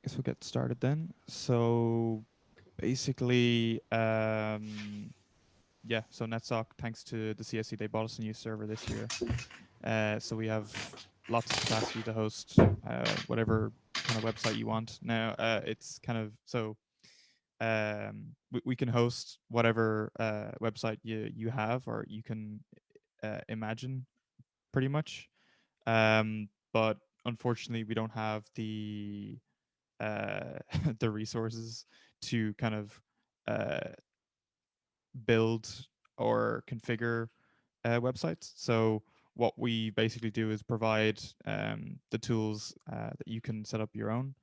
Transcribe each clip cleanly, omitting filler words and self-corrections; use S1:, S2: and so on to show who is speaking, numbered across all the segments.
S1: guess we'll get started then. So basically, yeah, so NetSoc, thanks to the CSC, they bought us a new server this year. So we have lots of capacity to host whatever kind of website you want. Now, it's kind of so we can host whatever website you have or you can imagine pretty much. But unfortunately, we don't have uh, the resources to kind of uh, build or configure websites. So what we basically do is provide the tools that you can set up your own.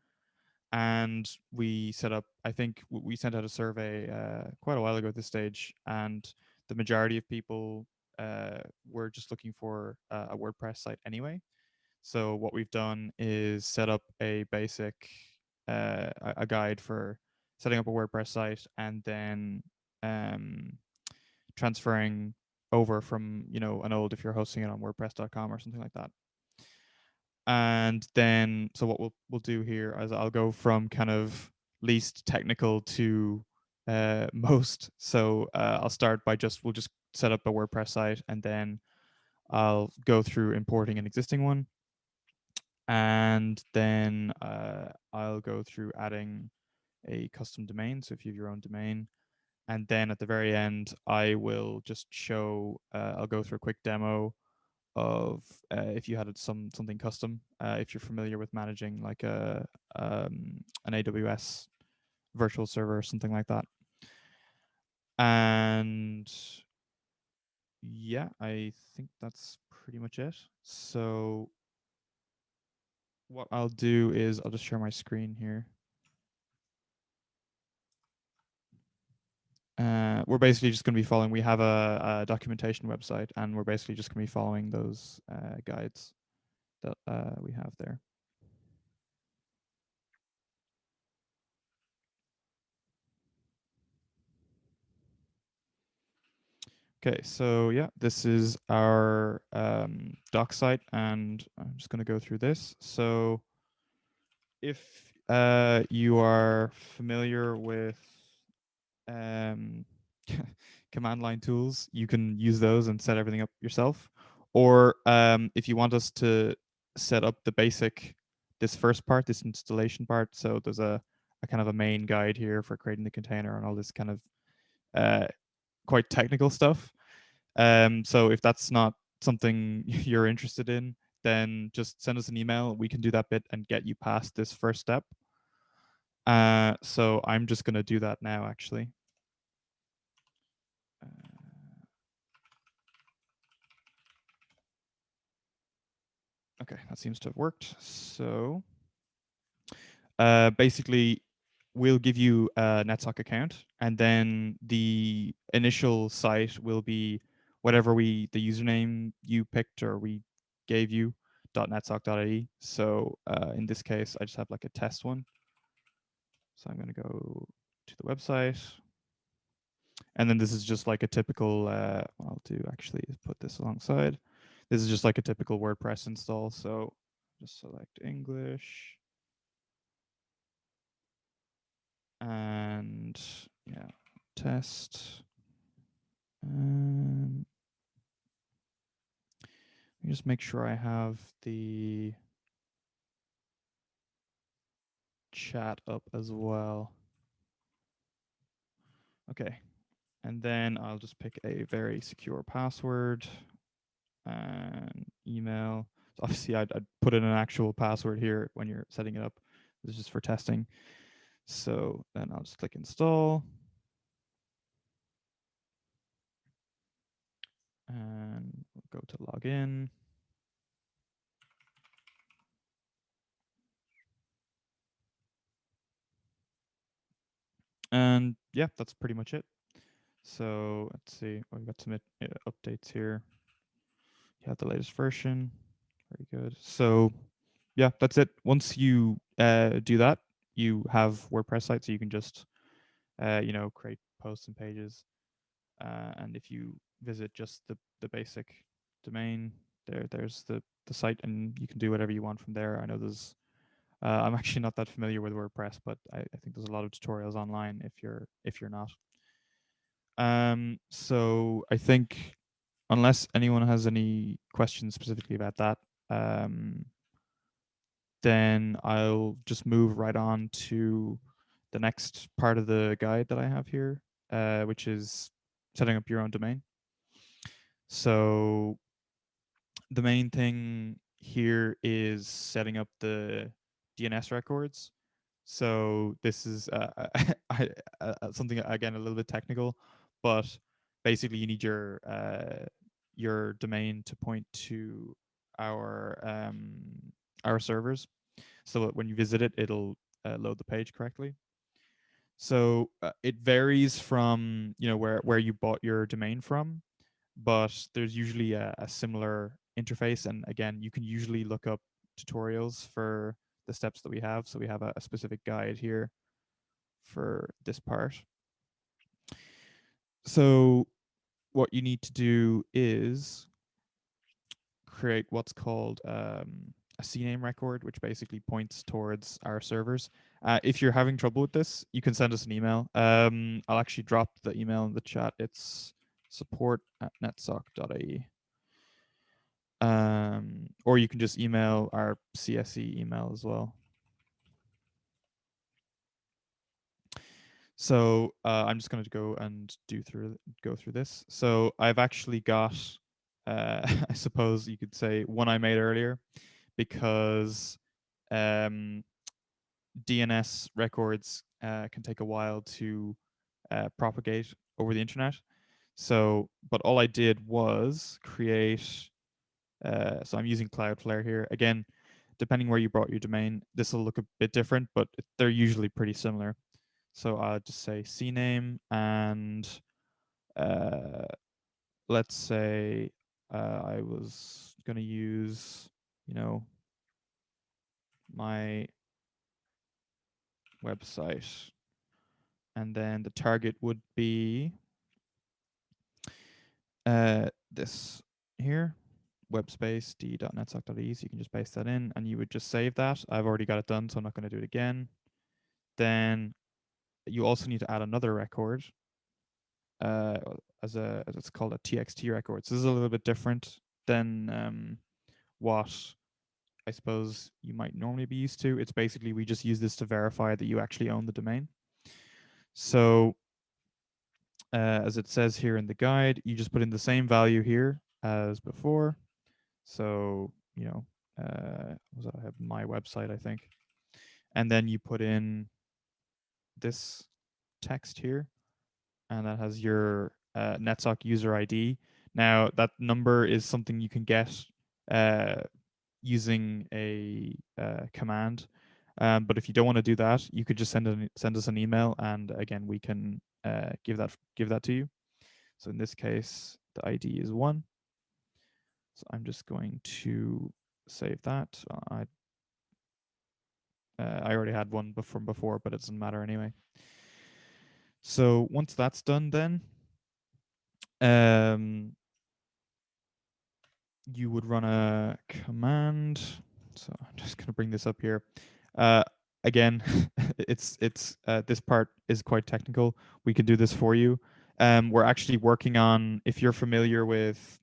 S1: And we set up, I think we sent out a survey quite a while ago at this stage, and the majority of people were just looking for a WordPress site anyway. So what we've done is set up a basic a guide for setting up a WordPress site and then um, transferring over from an old, if you're hosting it on WordPress.com or something like that. And then so what we'll do here is I'll go from kind of least technical to most. So I'll start by we'll just set up a WordPress site and then I'll go through importing an existing one, and then I'll go through adding a custom domain. So if you have your own domain, and then at the very end, I will just show. I'll go through a quick demo of if you had something custom. If you're familiar with managing like an AWS virtual server or something like that, and yeah, I think that's pretty much it. So what I'll do is I'll just share my screen here. We're basically just going to be following. We have a documentation website, and we're basically just going to be following those guides that we have there. Okay, so yeah, this is our doc site, and I'm just going to go through this. So if you are familiar with um, command line tools, you can use those and set everything up yourself. Or if you want us to set up this first part, this installation part, so there's a kind of a main guide here for creating the container and all this kind of uh, quite technical stuff. So if that's not something you're interested in, then just send us an email. We can do that bit and get you past this first step. So I'm just going to do that now, actually. Okay, that seems to have worked. So basically, we'll give you a NetSoc account, and then the initial site will be whatever the username you picked or we gave you, .netsoc.ie. So in this case, I just have like a test one. So I'm going to go to the website. And then this is just like a typical, what I'll do actually is put this alongside. This is just like a typical WordPress install. So just select English. And yeah, test. And let me just make sure I have the chat up as well. Okay. And then I'll just pick a very secure password and email. So obviously, I'd put in an actual password here when you're setting it up. This is just for testing. So then I'll just click install. And we'll go to login. And yeah, that's pretty much it. So let's see. Oh, we got some updates here. You have the latest version. Very good. So yeah, that's it. Once you do that, you have WordPress site, so you can just create posts and pages. And if you visit just the basic domain, there's the site, and you can do whatever you want from there. I know there's I'm actually not that familiar with WordPress, but I think there's a lot of tutorials online if you're not. So I think unless anyone has any questions specifically about that, um, then I'll just move right on to the next part of the guide that I have here, which is setting up your own domain. So the main thing here is setting up the DNS records. So this is something again a little bit technical, but basically you need your domain to point to our servers, so that when you visit it, it'll load the page correctly. So it varies from where you bought your domain from, but there's usually a similar interface. And again, you can usually look up tutorials for the steps that we have. So we have a specific guide here for this part. So what you need to do is create what's called a CNAME record, which basically points towards our servers. If you're having trouble with this, you can send us an email. I'll actually drop the email in the chat. It's support@netsoc.ie. Or you can just email our CSE email as well. So I'm just going to go and go through this. So I've actually got, I suppose you could say, one I made earlier, because DNS records can take a while to propagate over the internet. So, but all I did was create. So I'm using Cloudflare here. Again, depending where you brought your domain, this will look a bit different, but they're usually pretty similar. So I'll just say CNAME, and uh, let's say I was going to use, my website, and then the target would be this here, webspace d.netsoc.e. So you can just paste that in, and you would just save that. I've already got it done, so I'm not going to do it again. Then you also need to add another record, as it's called a txt record. So this is a little bit different than what I suppose you might normally be used to. It's basically, we just use this to verify that you actually own the domain. So as it says here in the guide, you just put in the same value here as before. So, was that, I have my website, I think. And then you put in this text here, and that has your NetSoc user ID. Now, that number is something you can get uh, using a command. But if you don't want to do that, you could just send us an email, and again, we can give that to you. So in this case, the ID is 1. So I'm just going to save that. I already had one from before, but it doesn't matter anyway. So once that's done, then you would run a command. So I'm just going to bring this up here. Again, it's this part is quite technical. We can do this for you. We're actually working on, if you're familiar with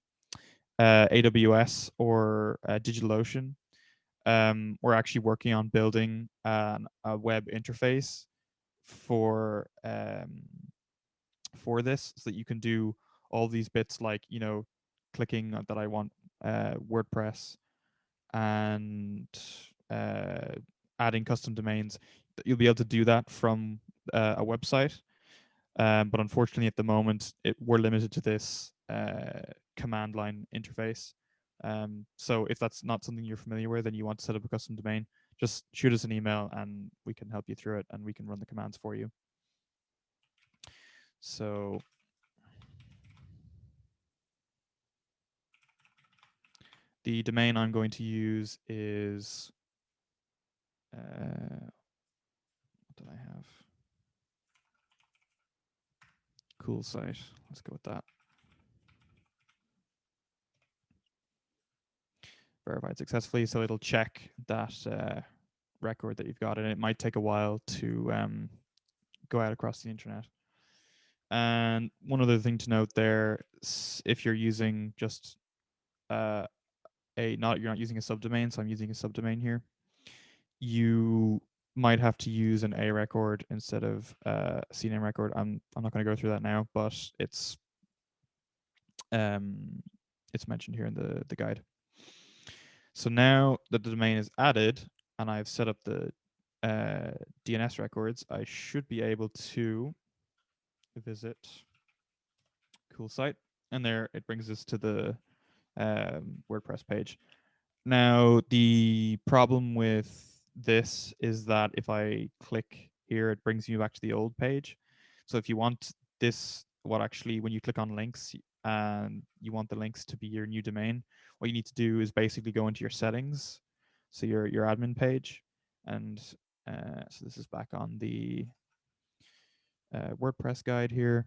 S1: AWS or DigitalOcean, we're actually working on building a web interface for this, so that you can do all these bits, like clicking that I want WordPress, and uh, adding custom domains. You'll be able to do that from a website, but unfortunately at the moment we're limited to this command line interface. So if that's not something you're familiar with and you want to set up a custom domain, just shoot us an email and we can help you through it, and we can run the commands for you. So the domain I'm going to use is, what did I have? Cool site. Let's go with that. Verified successfully, so it'll check that record that you've got, and it might take a while to go out across the internet. And one other thing to note there, if you're using just uh, you're not using a subdomain, so I'm using a subdomain here, you might have to use an A record instead of a CNAME record. I'm not going to go through that now, but um, it's mentioned here in the guide. So now that the domain is added and I've set up the DNS records, I should be able to visit cool site, and there it brings us to the WordPress page. Now, the problem with this is that if I click here, it brings you back to the old page. So if you want this, when you click on links and you want the links to be your new domain, what you need to do is basically go into your settings, so your admin page, and so this is back on the WordPress guide here.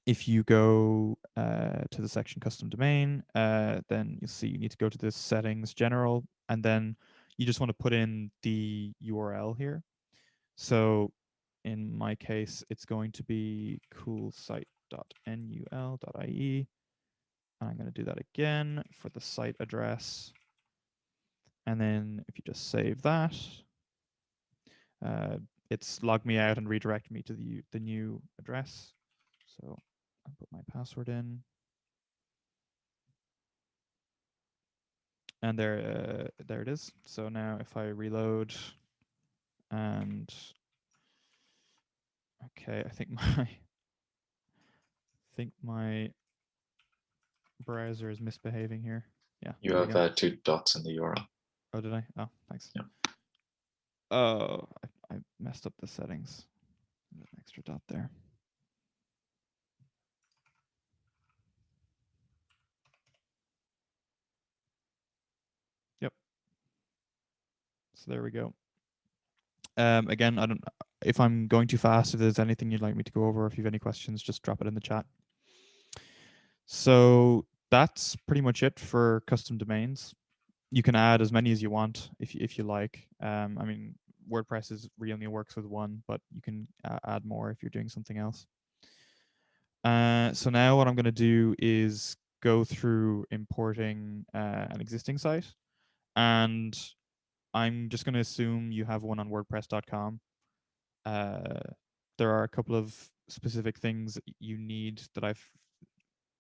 S1: If you go to the section custom domain, then you'll see you need to go to this settings general, and then you just want to put in the URL here. So in my case, it's going to be coolsite.nul.ie. I'm going to do that again for the site address. And then if you just save that, it's logged me out and redirected me to the new address. So I'll put my password in. And there it is. So now if I reload, and okay, I think my browser is misbehaving here. Yeah,
S2: You
S1: there we
S2: have
S1: go.
S2: 2 dots in the URL.
S1: Oh, did I? Oh, thanks.
S2: Yeah.
S1: Oh, I messed up the settings. There's an extra dot there. Yep. So there we go. Again, I don't. If I'm going too fast, if there's anything you'd like me to go over, if you have any questions, just drop it in the chat. So that's pretty much it for custom domains. You can add as many as you want if you like. I mean, WordPress only works with one, but you can add more if you're doing something else. So now what I'm going to do is go through importing an existing site, and I'm just going to assume you have one on WordPress.com. There are a couple of specific things you need that I've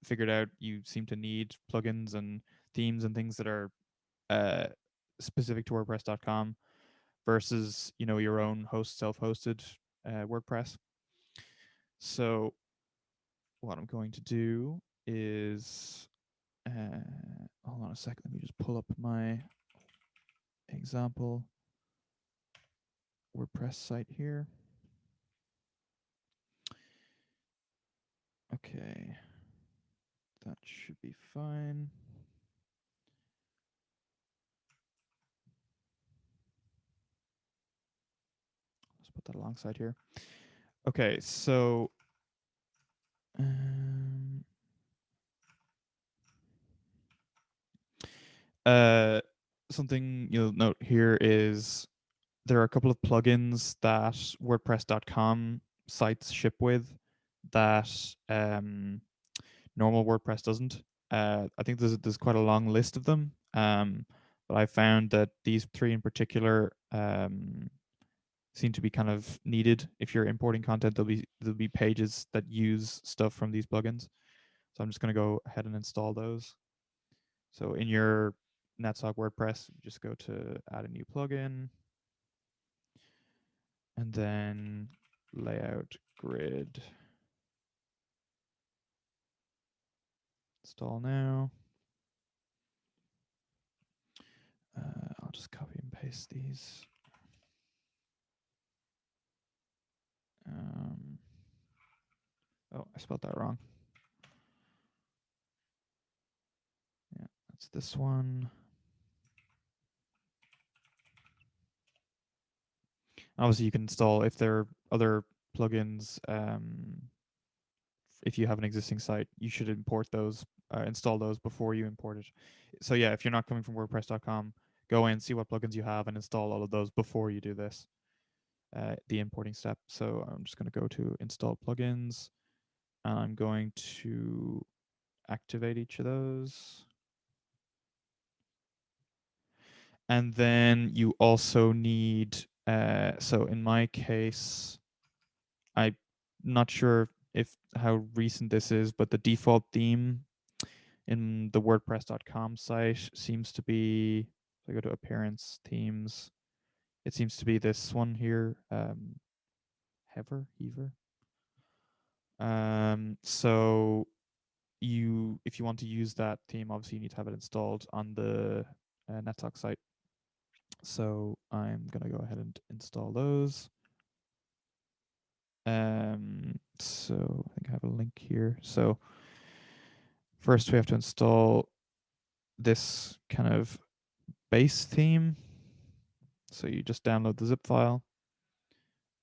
S1: figured out. You seem to need plugins and themes and things that are uh, specific to WordPress.com versus your own self-hosted WordPress. So what I'm going to do is hold on a second. Let me just pull up my example WordPress site here. Okay, that should be fine. Let's put that alongside here. Okay, so something you'll note here is there are a couple of plugins that WordPress.com sites ship with that normal WordPress doesn't. I think there's quite a long list of them, but I found that these three in particular seem to be kind of needed. If you're importing content, there'll be pages that use stuff from these plugins. So I'm just going to go ahead and install those. So in your NetSock WordPress, just go to add a new plugin, and then layout grid. Install now. I'll just copy and paste these. Oh, I spelled that wrong. Yeah, that's this one. Obviously, you can install if there are other plugins. If you have an existing site, you should install those before you import it. So yeah, if you're not coming from WordPress.com, go in, see what plugins you have, and install all of those before you do this, the importing step. So I'm just going to go to install plugins, and I'm going to activate each of those. And then you also need, so in my case, I'm not sure if how recent this is, but the default theme in the WordPress.com site seems to be, if I go to appearance themes, it seems to be this one here, Hever. So if you want to use that theme, obviously you need to have it installed on the NetSock site. So I'm gonna go ahead and install those. So I think I have a link here. So first we have to install this kind of base theme. So you just download the zip file,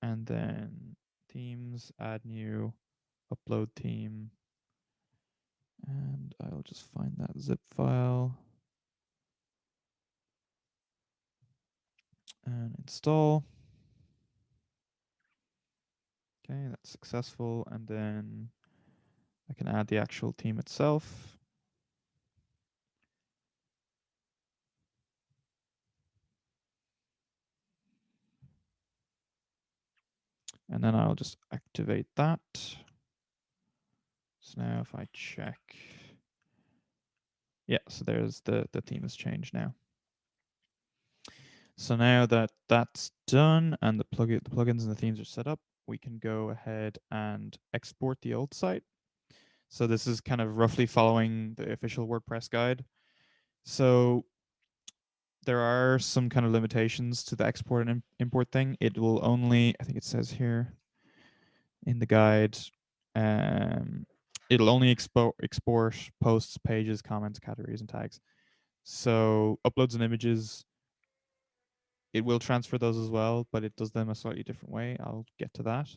S1: and then themes, add new, upload theme, and I'll just find that zip file and install. Okay, that's successful, and then I can add the actual theme itself. And then I'll just activate that. So now if I check, yeah, so there's the theme has changed now. So now that that's done and the plugins and the themes are set up, we can go ahead and export the old site. So this is kind of roughly following the official WordPress guide. So there are some kind of limitations to the export and import thing. It will only, I think it says here in the guide, it'll only export posts, pages, comments, categories, and tags. So uploads and images, it will transfer those as well, but it does them a slightly different way. I'll get to that.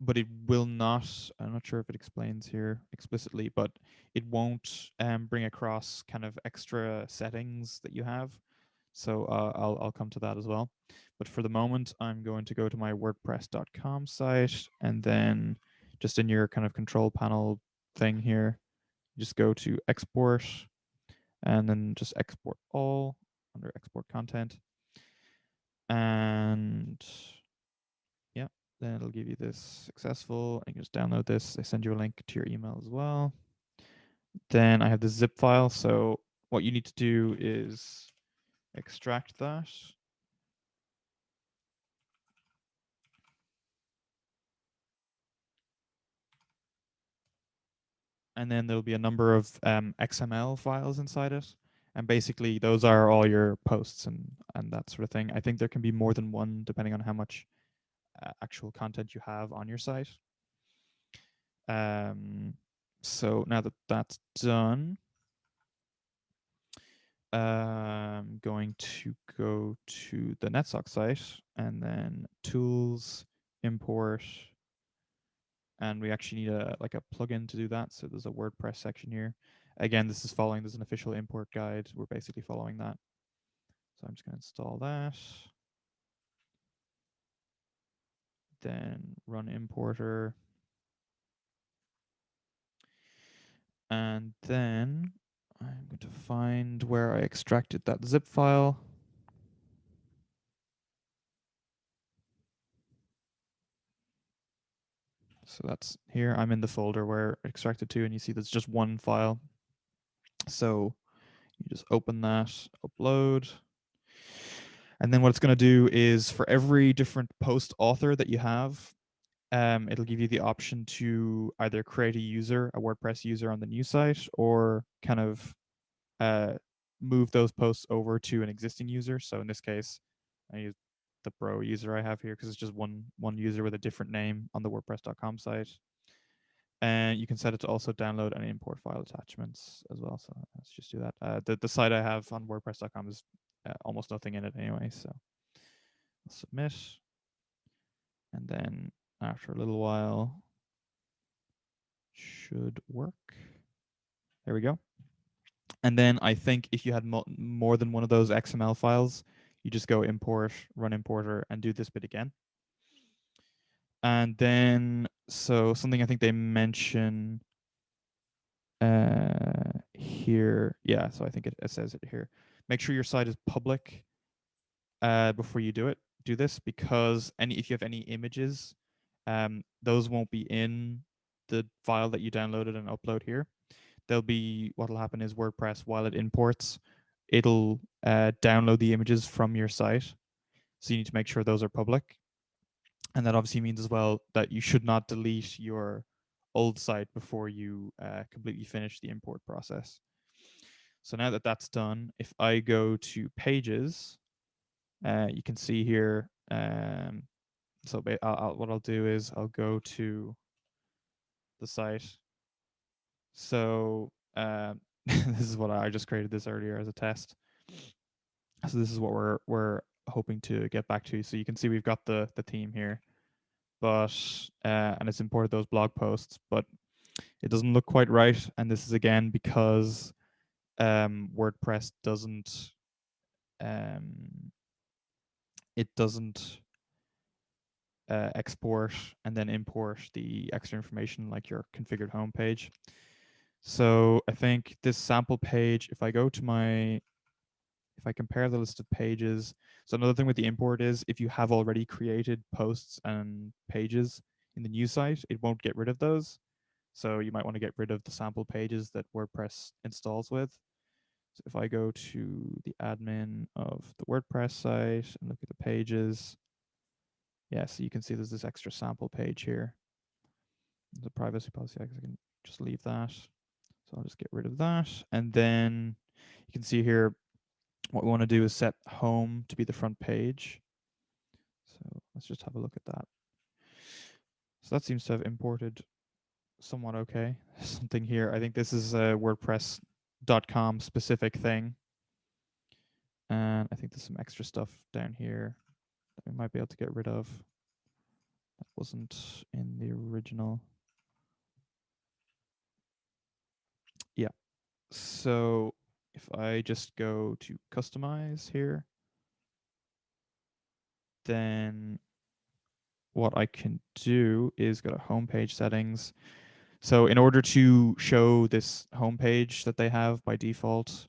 S1: But it will not, I'm not sure if it explains here explicitly, but it won't bring across kind of extra settings that you have. So I'll come to that as well. But for the moment, I'm going to go to my WordPress.com site, and then just in your kind of control panel thing here, just go to export, and then just export all under export content. And yeah, then it'll give you this successful, and you just download this. They send you a link to your email as well. Then I have the zip file. So what you need to do is extract that. And then there'll be a number of XML files inside it. And basically those are all your posts and that sort of thing. I think there can be more than one depending on how much actual content you have on your site. So now that that's done, I'm going to go to the NetSock site and then tools, import, and we actually need a plugin to do that. So there's a WordPress section here. Again, this is following, there's an official import guide. We're basically following that. So I'm just going to install that. Then run importer. And then I'm going to find where I extracted that zip file. So that's here. I'm in the folder where I extracted to, and you see there's just one file. So you just open that, upload. And then what it's going to do is for every different post author that you have, it'll give you the option to either create a WordPress user on the new site, or kind of move those posts over to an existing user. So in this case, I use the Bro user I have here because it's just one user with a different name on the WordPress.com site. And you can set it to also download and import file attachments as well. So let's just do that. The site I have on WordPress.com is almost nothing in it anyway. So I'll submit. And then after a little while, should work. There we go. And then I think if you had more than one of those XML files, you just go import, run importer, and do this bit again. And then, so something I think they mention here, yeah, so I think it says it here. Make sure your site is public before you do this, because if you have any images, those won't be in the file that you downloaded and upload here. What'll happen is WordPress, while it imports, it'll download the images from your site. So you need to make sure those are public. And that obviously means as well that you should not delete your old site before you completely finish the import process. So now that that's done, if I go to pages, you can see here. So what I'll do is I'll go to the site. So this is what I just created this earlier as a test. So this is what we're hoping to get back to. So you can see we've got the theme here, but and it's imported those blog posts, but it doesn't look quite right. And this is again because WordPress doesn't it doesn't export and then import the extra information like your configured homepage. So I think this sample page, if I compare the list of pages, so another thing with the import is if you have already created posts and pages in the new site, it won't get rid of those. So you might want to get rid of the sample pages that WordPress installs with. So if I go to the admin of the WordPress site and look at the pages, yeah, so you can see there's this extra sample page here. The privacy policy, I can just leave that. So I'll just get rid of that. And then you can see here, what we want to do is set home to be the front page. So let's just have a look at that. So that seems to have imported somewhat okay. Something here. I think this is a WordPress.com specific thing. And I think there's some extra stuff down here that we might be able to get rid of. That wasn't in the original. Yeah. So if I just go to customize here, then what I can do is go to homepage settings. So in order to show this homepage that they have by default,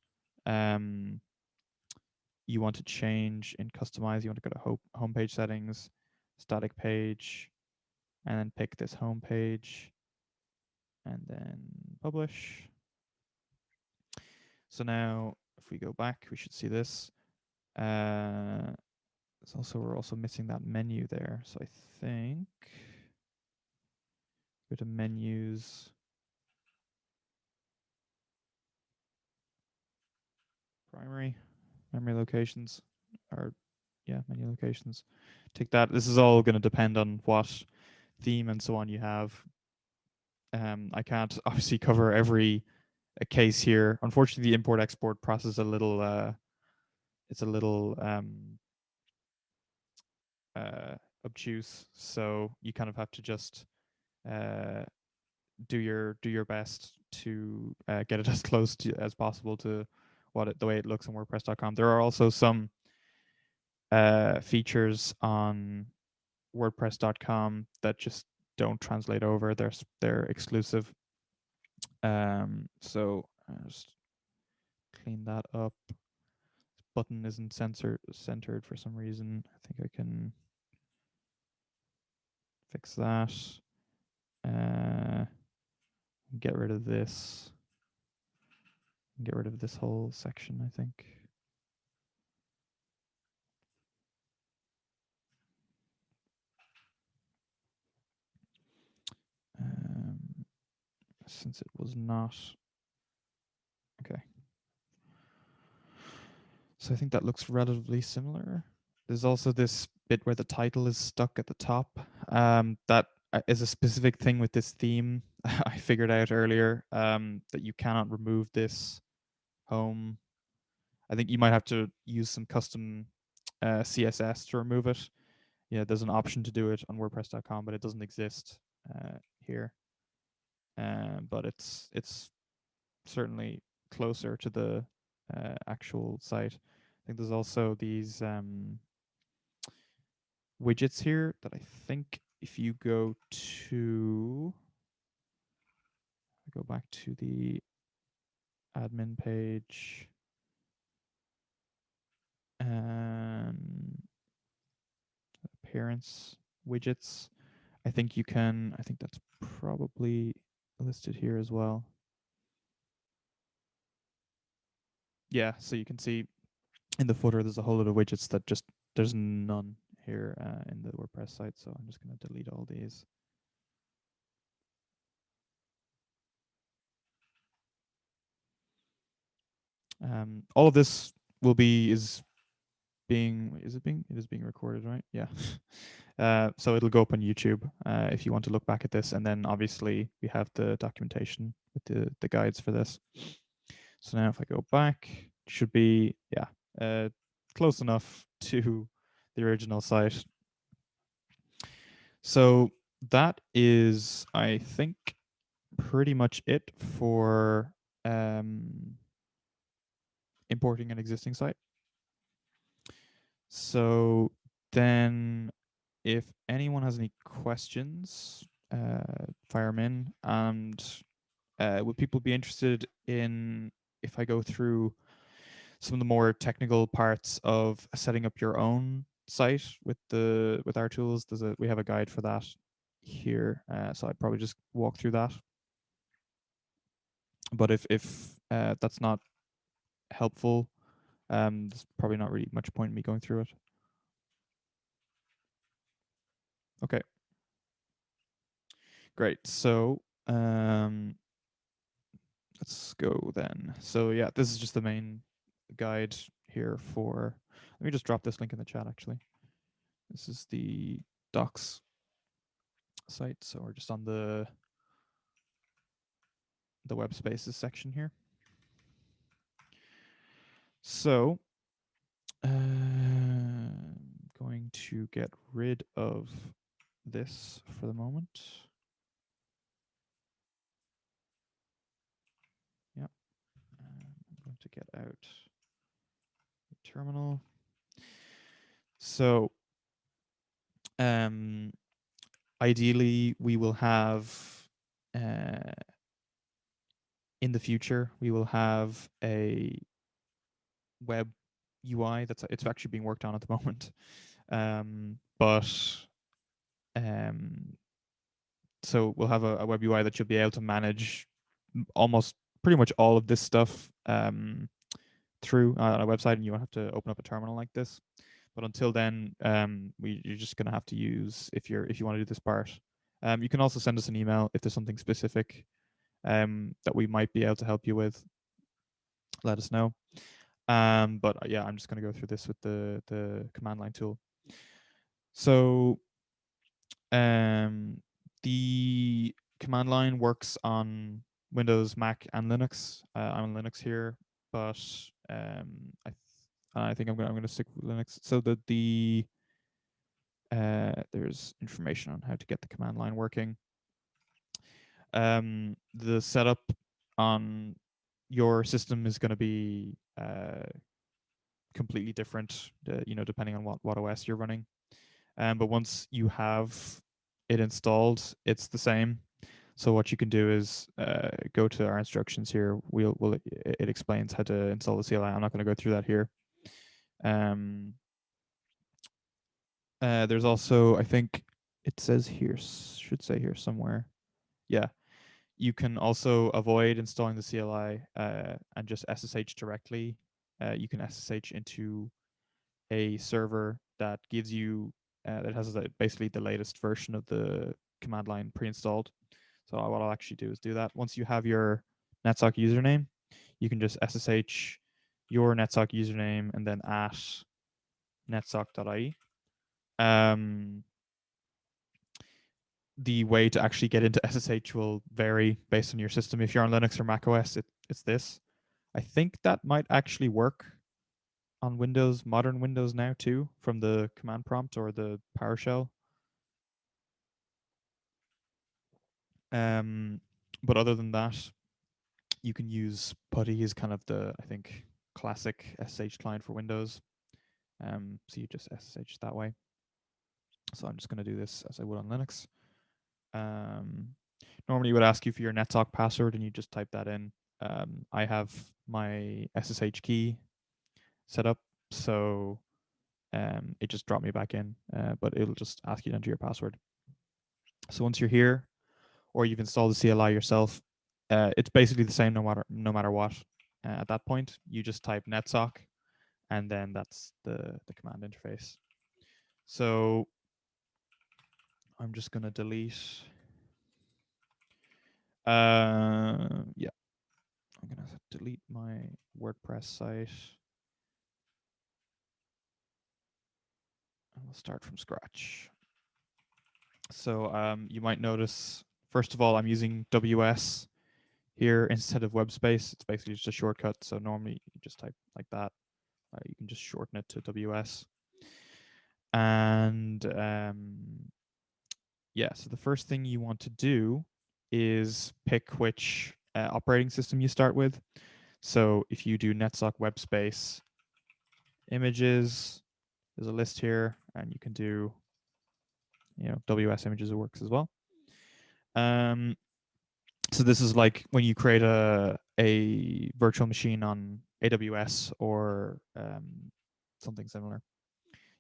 S1: you want to change in customize, you want to go to homepage settings, static page, and then pick this homepage, and then publish. So now if we go back, we should see this. We're also missing that menu there. So I think go to menus. Primary, memory locations, or yeah, menu locations. Take that. This is all going to depend on what theme and so on you have. I can't obviously cover every case here. Unfortunately, the import export process is a little it's a little obtuse. So you kind of have to just uh, do your best to get it as close to as possible to the way it looks on WordPress.com. There are also some features on WordPress.com that just don't translate over. They're exclusive. So I'll just clean that up. This button isn't centered for some reason. I think I can fix that. Get rid of this. Get rid of this whole section, I think. Since it was not. Okay. So I think that looks relatively similar. There's also this bit where the title is stuck at the top. That is a specific thing with this theme. I figured out earlier that you cannot remove this home. I think you might have to use some custom CSS to remove it. Yeah, there's an option to do it on WordPress.com, but it doesn't exist here. But it's certainly closer to the actual site. I think there's also these widgets here that I think if you go back to the admin page, appearance widgets, I think that's probably listed here as well. Yeah, so you can see in the footer there's a whole lot of widgets that there's none here in the WordPress site, so I'm just going to delete all these. All of this is being recorded, right? Yeah. So it'll go up on YouTube if you want to look back at this, and then obviously we have the documentation with the guides for this. So now if I go back, it should be close enough to the original site. So that is, I think, pretty much it for importing an existing site. So then if anyone has any questions, fire them in. And would people be interested in if I go through some of the more technical parts of setting up your own site with our tools? We have a guide for that here, so I'd probably just walk through that. But if that's not helpful, there's probably not really much point in me going through it. Okay. Great. So let's go then. So yeah, this is just the main guide here for. Let me just drop this link in the chat. Actually, this is the docs site. So we're just on the Webspaces section here. So I'm going to get rid of this for the moment. Yep. I'm going to get out the terminal. So ideally, we will have in the future, we will have a web UI it's actually being worked on at the moment. But so we'll have a web UI that you'll be able to manage almost pretty much all of this stuff through on a website, and you won't have to open up a terminal like this. But until then, you're just going to have to use if you want to do this part. You can also send us an email if there's something specific that we might be able to help you with. Let us know. But yeah, I'm just going to go through this with the command line tool. So the command line works on Windows, Mac, and Linux. I'm on Linux here, but I think I'm going to stick with Linux. So there's information on how to get the command line working. The setup on your system is going to be completely different, depending on what OS you're running. But once you have it installed, it's the same. So what you can do is go to our instructions here. It explains how to install the CLI. I'm not going to go through that here. There's also, I think it says here, should say here somewhere. Yeah, you can also avoid installing the CLI and just SSH directly. You can SSH into a server that gives you that has basically the latest version of the command line pre-installed. So what I'll actually do is do that. Once you have your NetSock username, you can just SSH your NetSock username and then at netsock.ie. The way to actually get into SSH will vary based on your system. If you're on Linux or Mac OS, it's this. I think that might actually work on Windows, modern Windows now too, from the command prompt or the PowerShell. But other than that, You can use PuTTY as kind of the, I think, classic SSH client for Windows. So you just SSH that way. So I'm just going to do this as I would on Linux. Normally, it would ask you for your NetSock password, and you just type that in. I have my SSH key set up, so it just dropped me back in, but it'll just ask you to enter your password. So once you're here, or you've installed the CLI yourself, it's basically the same no matter what. At that point, you just type netsock, and then that's the command interface. So I'm just gonna delete. Yeah, I'm gonna delete my WordPress site. And we'll start from scratch. So you might notice, first of all, I'm using WS here instead of Webspace. It's basically just a shortcut. So normally you just type like that. You can just shorten it to WS. And yeah, so the first thing you want to do is pick which operating system you start with. So if you do netsock webspace images, there's a list here, and you can do, WS images, it works as well. So this is like when you create a virtual machine on AWS or something similar.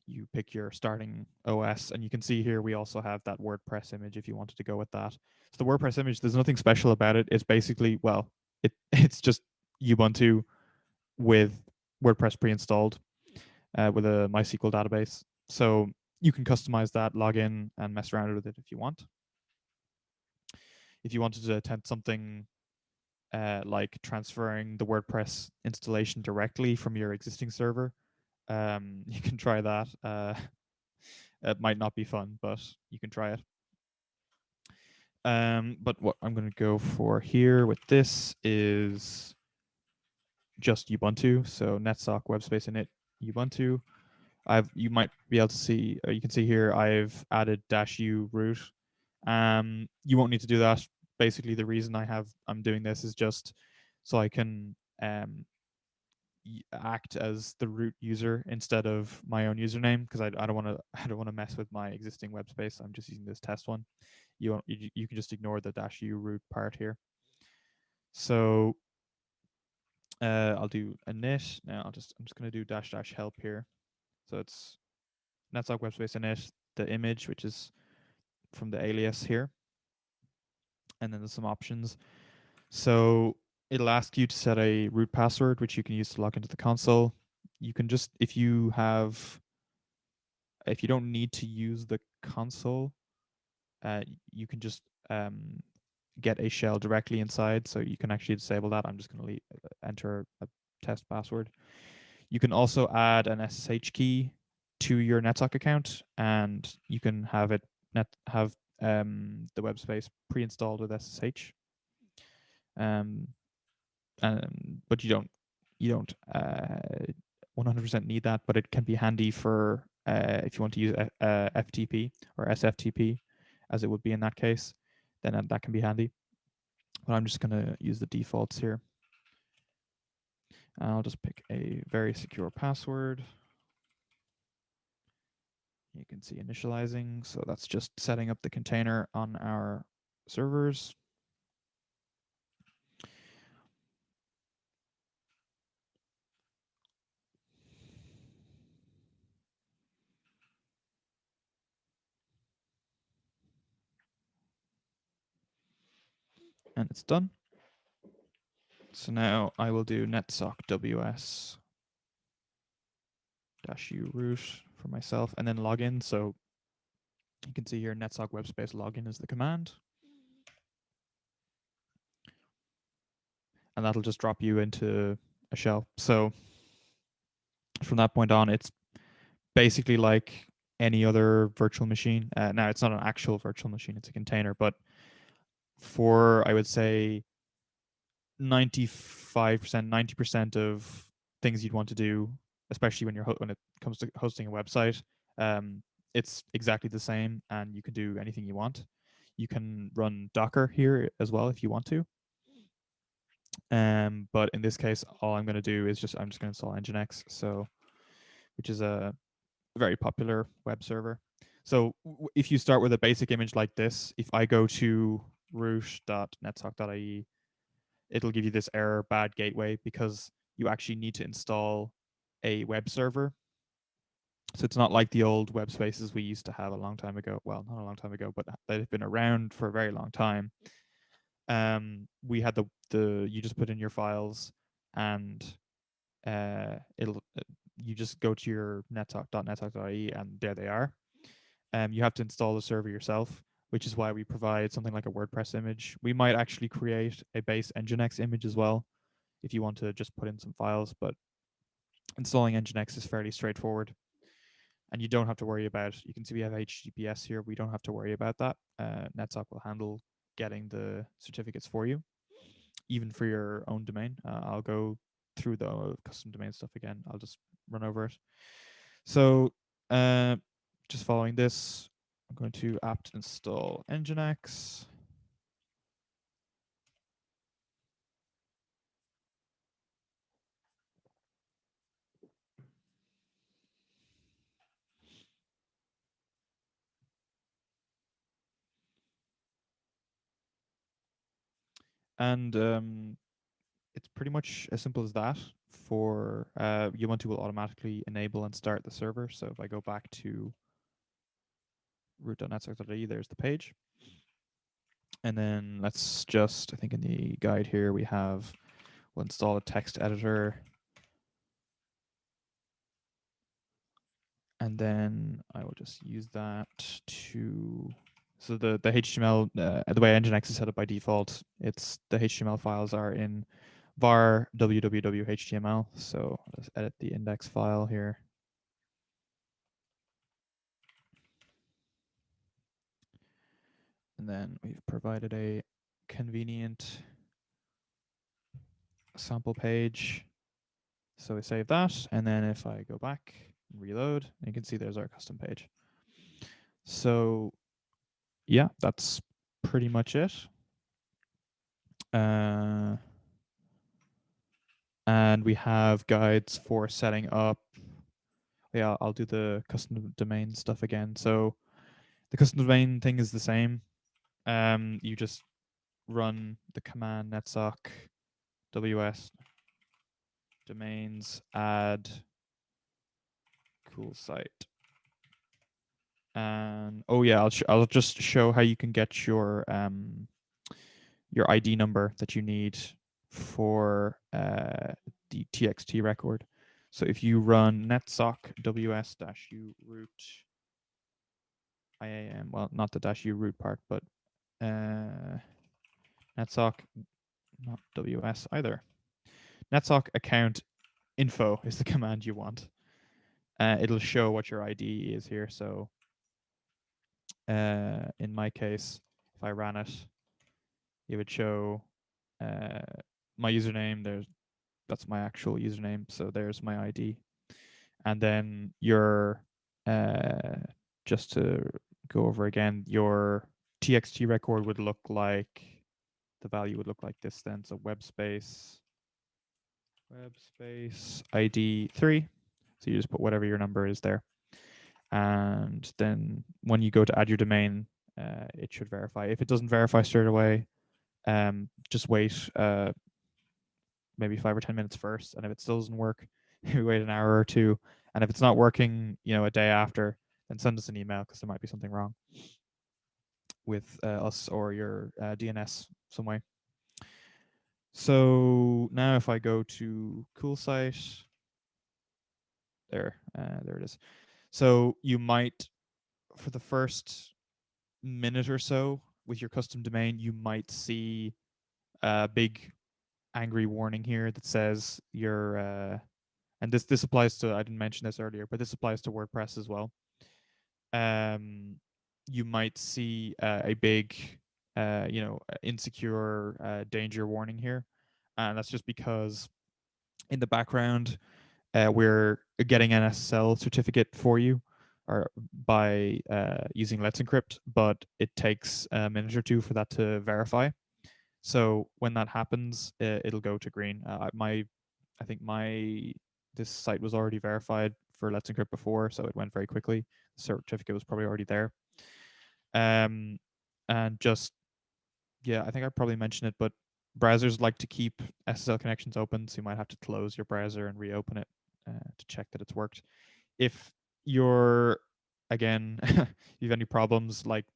S1: You pick your starting OS, and you can see here we also have that WordPress image if you wanted to go with that. So the WordPress image, there's nothing special about it. It's basically, well, it's just Ubuntu with WordPress pre-installed with a MySQL database. So you can customize that, log in, and mess around with it if you want. If you wanted to attempt something like transferring the WordPress installation directly from your existing server, you can try that. It might not be fun, but you can try it. But what I'm going to go for here with this is just Ubuntu. So netsock webspace init Ubuntu. You might be able to see, you can see here, I've added -u root. You won't need to do that. Basically, the reason I'm doing this is just so I can act as the root user instead of my own username, because I don't want to I don't want to mess with my existing web space. I'm just using this test one. You can just ignore the -u root part here. So I'll do init. Now I'm just going to do --help here. So it's netsock webspace init, the image, which is from the alias here, and then there's some options. So it'll ask you to set a root password, which you can use to log into the console. You can just, if you don't need to use the console, you can just get a shell directly inside, so you can actually disable that. I'm just going to enter a test password. You can also add an SSH key to your netsock account, and you can have the web space pre-installed with SSH. But you don't 100% need that, but it can be handy for if you want to use FTP or SFTP, as it would be in that case, then that can be handy. But I'm just going to use the defaults here. I'll just pick a very secure password. You can see initializing, so that's just setting up the container on our servers. And it's done. So now I will do netsock ws -u root for myself, and then login. So you can see here netsock webspace login is the command. And that'll just drop you into a shell. So from that point on, it's basically like any other virtual machine. Now, it's not an actual virtual machine, it's a container, but for, I would say, 95%, 90% of things you'd want to do, especially when it comes to hosting a website, it's exactly the same, and you can do anything you want. You can run Docker here as well if you want to. But in this case, all I'm going to do is I'm just going to install nginx, which is a very popular web server. So if you start with a basic image like this, if I go to root.netsock.ie, it'll give you this error, bad gateway, because you actually need to install a web server. So it's not like the old Webspaces we used to have a long time ago. Well, not a long time ago, but they've been around for a very long time. We had the you just put in your files, and it'll you just go to your netsock.netsock.ie, and there they are. You have to install the server yourself, which is why we provide something like a WordPress image. We might actually create a base nginx image as well if you want to just put in some files, but installing nginx is fairly straightforward, and you don't have to worry about. You can see we have HTTPS here. We don't have to worry about that. NetSock will handle getting the certificates for you, even for your own domain. I'll go through the custom domain stuff again. I'll just run over it. So, just following this, I'm going to apt install nginx. And it's pretty much as simple as that. For Ubuntu will automatically enable and start the server. So if I go back to root.netsock.ie, there's the page. And then let's just, I think in the guide here we have, we'll install a text editor. And then I will just use that to, so the HTML, the way nginx is set up by default, it's the HTML files are in var www.html. So let's edit the index file here. And then we've provided a convenient sample page. So we save that. And then if I go back and reload, you can see there's our custom page. So yeah, that's pretty much it. And we have guides for setting up. Yeah, I'll do the custom domain stuff again. So the custom domain thing is the same. You just run the command netsock ws domains add cool site. And oh yeah, I'll just show how you can get your ID number that you need for the TXT record. So if you run netsock ws-u root IAM, well, not the -u root part, but netsock, not ws either. Netsock account info is the command you want. It'll show what your ID is here. So in my case, if I ran it, it would show my username. That's my actual username. So there's my ID. And then your, just to go over again, your TXT record would look like, the value would look like this then. So webspace ID 3. So you just put whatever your number is there. And then when you go to add your domain, it should verify. If it doesn't verify straight away, just wait maybe 5 or 10 minutes first. And if it still doesn't work, maybe wait an hour or two. And if it's not working, a day after, then send us an email because there might be something wrong with us or your DNS some way. So now if I go to cool site, there it is. So you might, for the first minute or so with your custom domain, you might see a big angry warning here that says your, and this applies to, I didn't mention this earlier, but this applies to WordPress as well. You might see a big, insecure danger warning here. And that's just because in the background, we're getting an SSL certificate for you or by using Let's Encrypt, but it takes a minute or two for that to verify. So when that happens, it'll go to green. I think this site was already verified for Let's Encrypt before, so it went very quickly. The certificate was probably already there. And just, yeah, I think I probably mentioned it, but browsers like to keep SSL connections open, so you might have to close your browser and reopen it to check that it's worked. If you're, again, you have any problems like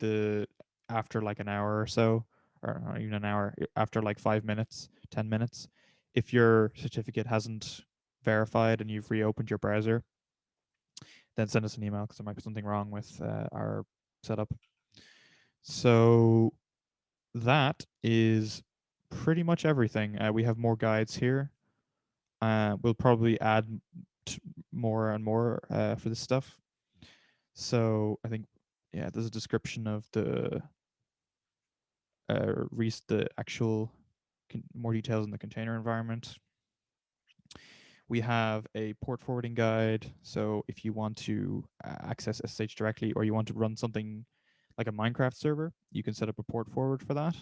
S1: after like an hour or so, or not even an hour, after like 5 minutes, 10 minutes, if your certificate hasn't verified and you've reopened your browser, then send us an email because there might be something wrong with our setup. So that is pretty much everything. We have more guides here. We'll probably add more and more for this stuff. So I think, yeah, there's a description of the actual more details in the container environment. We have a port forwarding guide. So if you want to access SSH directly, or you want to run something like a Minecraft server, you can set up a port forward for that.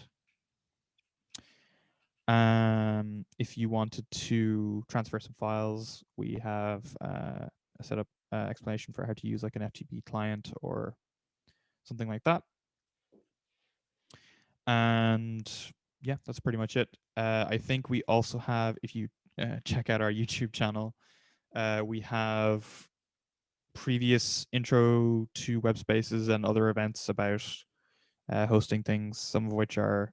S1: If you wanted to transfer some files, we have a setup explanation for how to use like an FTP client or something like that. And yeah, that's pretty much it. I think we also have, if you check out our YouTube channel, we have previous intro to Webspaces and other events about hosting things, some of which are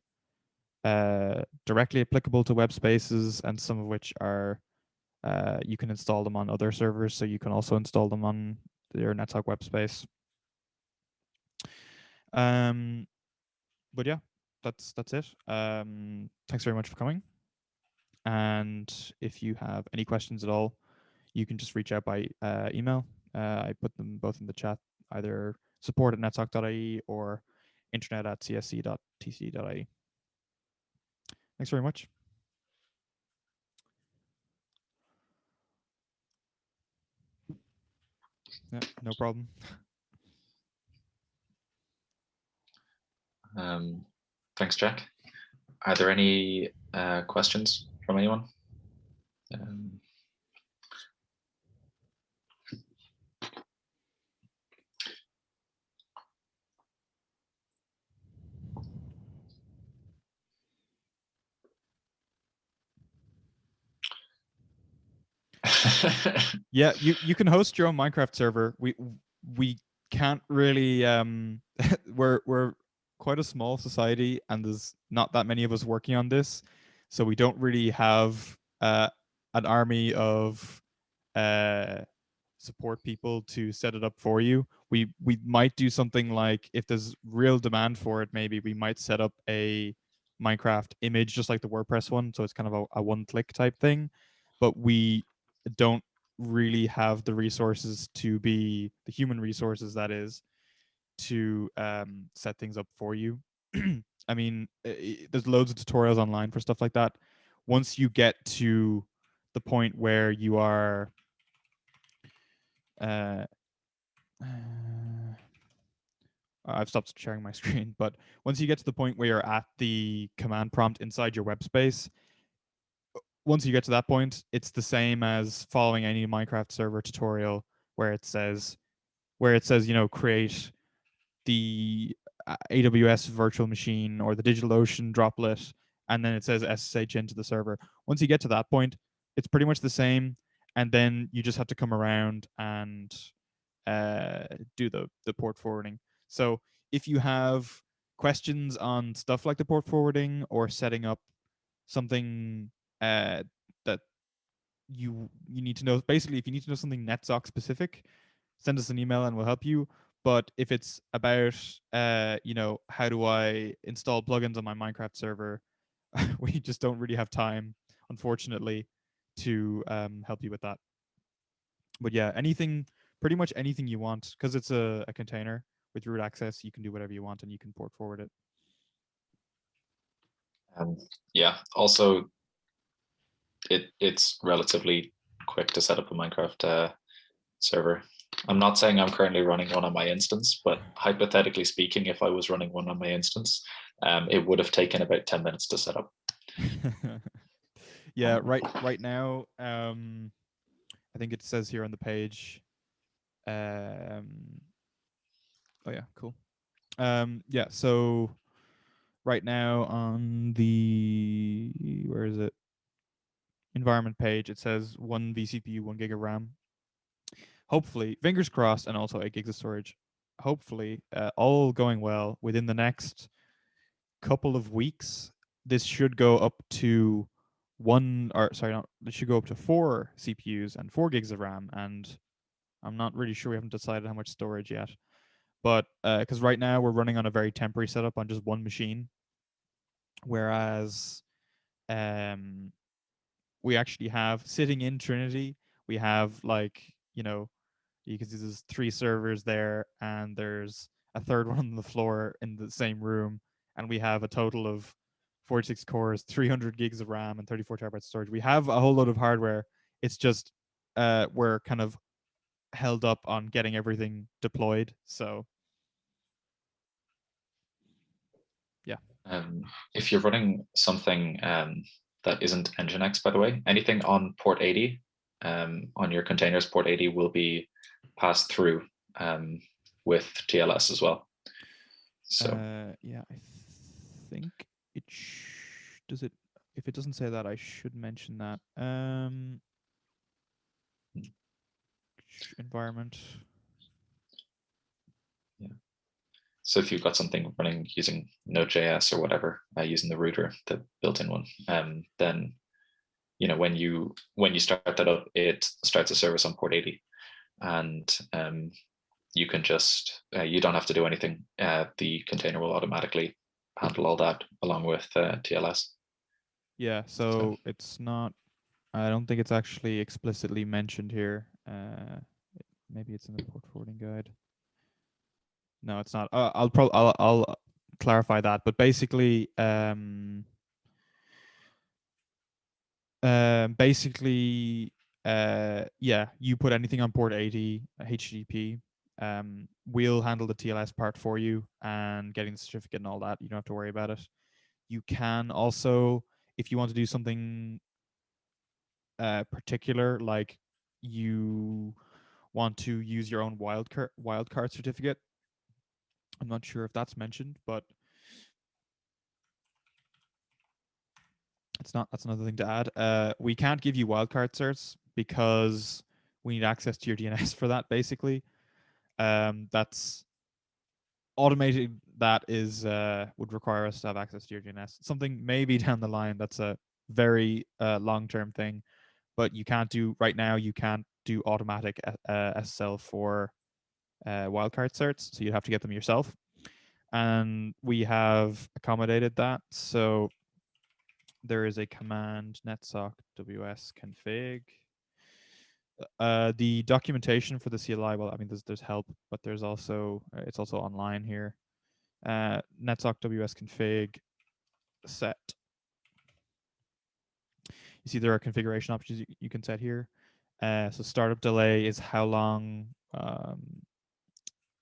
S1: directly applicable to Webspaces, and some of which are you can install them on other servers, so you can also install them on your NetTalk Webspace. But yeah, that's it. Thanks very much for coming. And if you have any questions at all, you can just reach out by email. I put them both in the chat, either support@nettalk.ie or internet@csc.tc.ie. Thanks very much. Yeah, no problem.
S2: Thanks, Jack. Are there any questions from anyone?
S1: Yeah, you can host your own Minecraft server. We can't really we're quite a small society, and there's not that many of us working on this, so we don't really have an army of support people to set it up for you. We might do something like, if there's real demand for it, maybe we might set up a Minecraft image just like the WordPress one, so it's kind of a one-click type thing, but we don't really have the resources to be the human resources, that is, to set things up for you. I mean, there's loads of tutorials online for stuff like that. Once you get to the point where you are I've stopped sharing my screen, but once you get to the point where you're at the command prompt inside your web space, once you get to that point, it's the same as following any Minecraft server tutorial where it says, create the AWS virtual machine or the DigitalOcean droplet, and then it says SSH into the server. Once you get to that point, it's pretty much the same, and then you just have to come around and do the port forwarding. So if you have questions on stuff like the port forwarding or setting up something that you need to know, basically, if you need to know something NetSoc specific, send us an email and we'll help you. But if it's about how do I install plugins on my Minecraft server, we just don't really have time, unfortunately, to help you with that. But yeah, pretty much anything you want, because it's a container with root access, you can do whatever you want and you can port forward it.
S2: Yeah, also it's relatively quick to set up a Minecraft server. I'm not saying I'm currently running one on my instance, but hypothetically speaking, if I was running one on my instance, It would have taken about 10 minutes to set up.
S1: Yeah, right now, I think it says here on the page. Oh yeah, cool. Yeah, so right now on the, where is it? Environment page, it says 1 vCPU, 1 gig of RAM. Hopefully, fingers crossed, and also 8 gigs of storage. Hopefully, all going well, within the next couple of weeks, this should go up to one, or sorry, not, this should go up to 4 CPUs and 4 gigs of RAM. And I'm not really sure, we haven't decided how much storage yet. But because right now we're running on a very temporary setup on just one machine, whereas um, we actually have, sitting in Trinity, we have, like, you can see there's 3 servers there, and there's a third one on the floor in the same room, and we have a total of 46 cores, 300 gigs of RAM, and 34 terabytes of storage. We have a whole load of hardware. It's just we're kind of held up on getting everything deployed. So yeah.
S2: If you're running something that isn't nginx, by the way, anything on port 80 on your containers, port 80 will be passed through with TLS as well. So
S1: Yeah, I think it does it. If it doesn't say that, I should mention that. Environment.
S2: yeah. So if you've got something running using Node.js or whatever, using the router, the built-in one, then when you start that up, it starts a service on port 80, and you can just you don't have to do anything. The container will automatically handle all that along with TLS.
S1: Yeah, so it's not. I don't think it's actually explicitly mentioned here. Maybe it's in the port forwarding guide. No, it's not. I'll clarify that. But basically, basically, yeah, you put anything on port 80 HTTP. We'll handle the TLS part for you and getting the certificate and all that. You don't have to worry about it. You can also, if you want to do something particular, like you want to use your own wildcard certificate. I'm not sure if that's mentioned, but it's not. That's another thing to add. We can't give you wildcard certs because we need access to your DNS for that. Basically, that's automated. That is would require us to have access to your DNS. Something maybe down the line. That's a very long-term thing, but you can't do right now. You can't do automatic SSL for wildcard certs, so you'd have to get them yourself. And we have accommodated that. So there is a command netsock ws config. The documentation for the CLI, well, I mean, there's help, but there's also it's also online here. Netsock ws config set. You see there are configuration options you can set here. So startup delay is how long,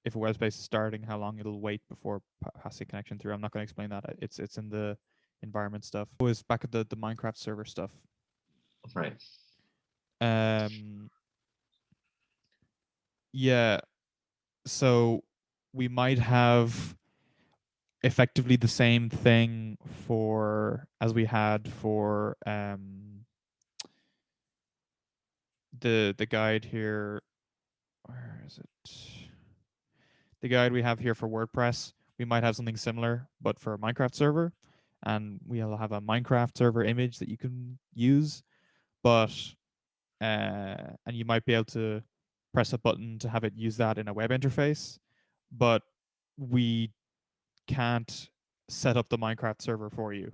S1: if a web space is starting, how long it'll wait before passing connection through. I'm not going to explain that. It's in the environment stuff. Oh, it's back at the Minecraft server stuff.
S2: Right.
S1: Yeah. So we might have effectively the same thing for as we had for the guide here. Where is it? The guide we have here for WordPress. We might have something similar, but for a Minecraft server, and we'll have a Minecraft server image that you can use. But and you might be able to press a button to have it use that in a web interface, but we can't set up the Minecraft server for you.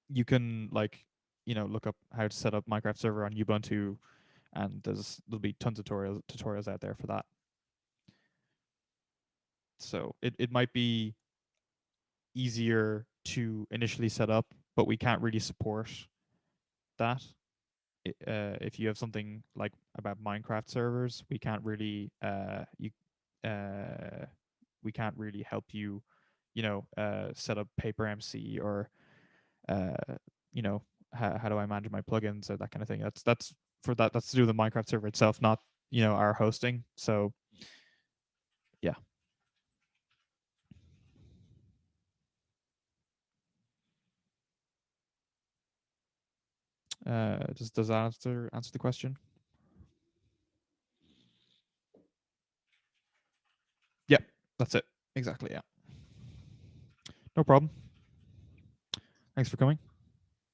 S1: You can, like, look up how to set up Minecraft server on Ubuntu, and there'll be tons of tutorials out there for that. So it might be easier to initially set up, but we can't really support that. If you have something like about Minecraft servers, we can't really we can't really help you, set up paper MC or uh, how do I manage my plugins or that kind of thing. That's to do with the Minecraft server itself, not our hosting. So yeah. Does that answer the question? Yep, that's it. Exactly. Yeah. No problem. Thanks for coming.